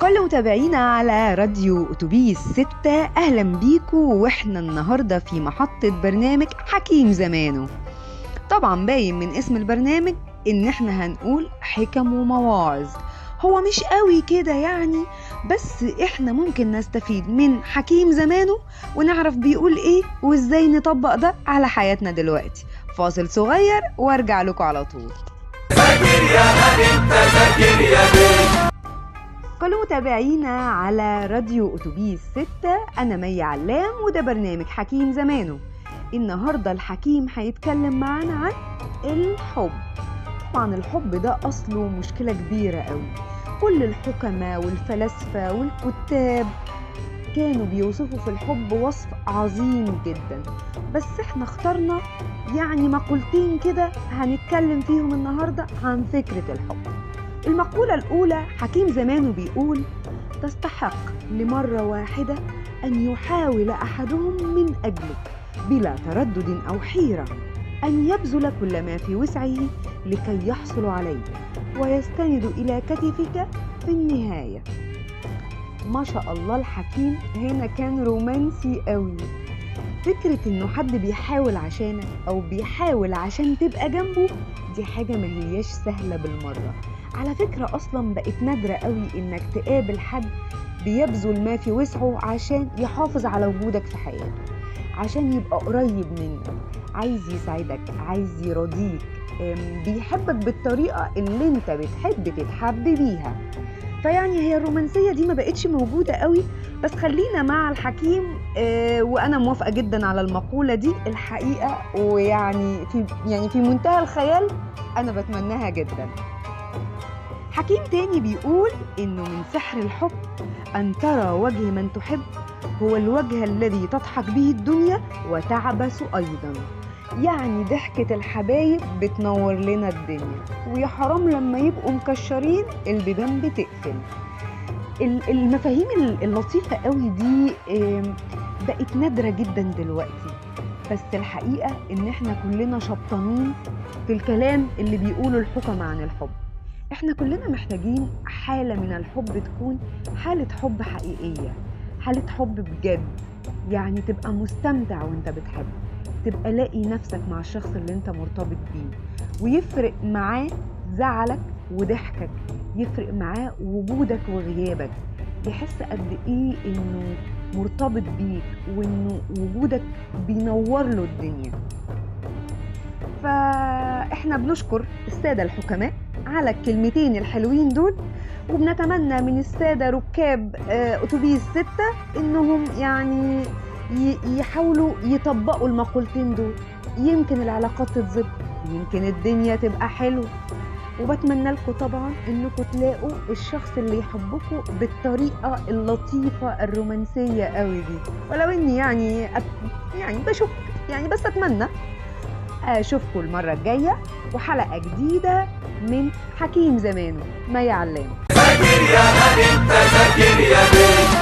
كل متابعينا على راديو أتوبيس 6، أهلا بيكو. وإحنا النهاردة في محطة برنامج حكيم زمانه. طبعا باين من اسم البرنامج إن إحنا هنقول حكم ومواعظ. هو مش قوي كده يعني، بس إحنا ممكن نستفيد من حكيم زمانه ونعرف بيقول إيه وإزاي نطبق ده على حياتنا دلوقتي. فاصل صغير وارجع لكم على طول. ذاكر يا انت ذاكر يا بيه. كل متابعينا على راديو أتوبيس 6، أنا مي علام وده برنامج حكيم زمانه. النهاردة الحكيم هيتكلم معانا عن الحب. طبعا الحب ده أصله مشكلة كبيرة قوي. كل الحكماء والفلاسفة والكتاب كانوا بيوصفوا في الحب وصف عظيم جدا، بس احنا اخترنا يعني مقولتين كده هنتكلم فيهم النهاردة عن فكرة الحب. المقولة الأولى حكيم زمانه بيقول: تستحق لمرة واحدة أن يحاول أحدهم من أجلك بلا تردد أو حيرة، أن يبذل كل ما في وسعه لكي يحصل عليه ويستند إلى كتفك في النهاية. ما شاء الله الحكيم هنا كان رومانسي قوي. فكرة إنه حد بيحاول عشانك أو بيحاول عشان تبقى جنبه دي حاجة ما هياش سهلة بالمرة. على فكرة أصلا بقت نادرة قوي إنك تقابل حد بيبذل ما في وسعه عشان يحافظ على وجودك في حياته، عشان يبقى قريب منك، عايز يساعدك، عايز يرضيك، بيحبك بالطريقة اللي انت بتحب تتحب بيها. فيعني هي الرومانسية دي ما بقتش موجودة قوي، بس خلينا مع الحكيم. وأنا موافقة جدا على المقولة دي الحقيقة، ويعني في منتهى الخيال، أنا بتمناها جدا. حكيم تاني بيقول إنه من سحر الحب أن ترى وجه من تحب هو الوجه الذي تضحك به الدنيا وتعبس أيضا. يعني ضحكة الحبايب بتنور لنا الدنيا، ويا حرام لما يبقوا مكشرين البيبان بتقفل. المفاهيم اللطيفة قوي دي بقت نادرة جدا دلوقتي، بس الحقيقة إن احنا كلنا شبطانين في الكلام اللي بيقوله الحكم عن الحب. احنا كلنا محتاجين حالة من الحب تكون حالة حب حقيقية، حالة حب بجد، يعني تبقى مستمتع وانت بتحب، تبقى لاقي نفسك مع الشخص اللي انت مرتبط بيه، ويفرق معاه زعلك وضحكك، يفرق معاه وجودك وغيابك، يحس قد ايه انه مرتبط بيك وانه وجودك بينور له الدنيا. فاحنا بنشكر السادة الحكماء على الكلمتين الحلوين دول، وبنتمنى من السادة ركاب أتوبيس 6 إنهم يعني يحاولوا يطبقوا المقولتين دول. يمكن العلاقات تتظبط، يمكن الدنيا تبقى حلوة. وبتمنى لكم طبعا إنكم تلاقوا الشخص اللي يحبكم بالطريقة اللطيفة الرومانسية قوي دي، ولو إني يعني بشك بس أتمنى أشوفكم المرة الجاية وحلقة جديدة من حكيم زمانه. مي علام. ذاكر يا انت ذاكر يا بيه.